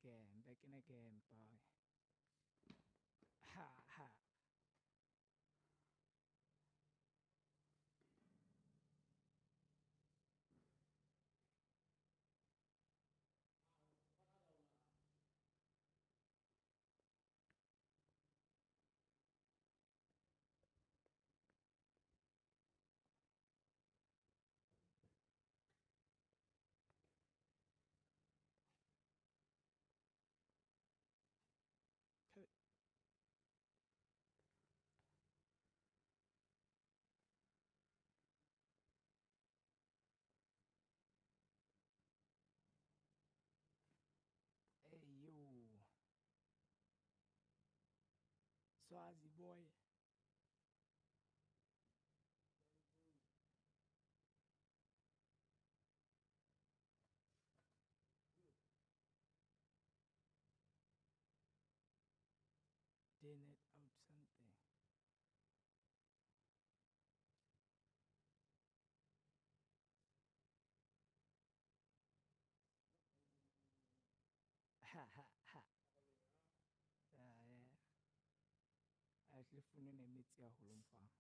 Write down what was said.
back in again, boy. Ha ha. Hey yo, Swazi boy. Didn't it out something. Ha ha ha. Yeah. I actually found an emitsi ya holomfang.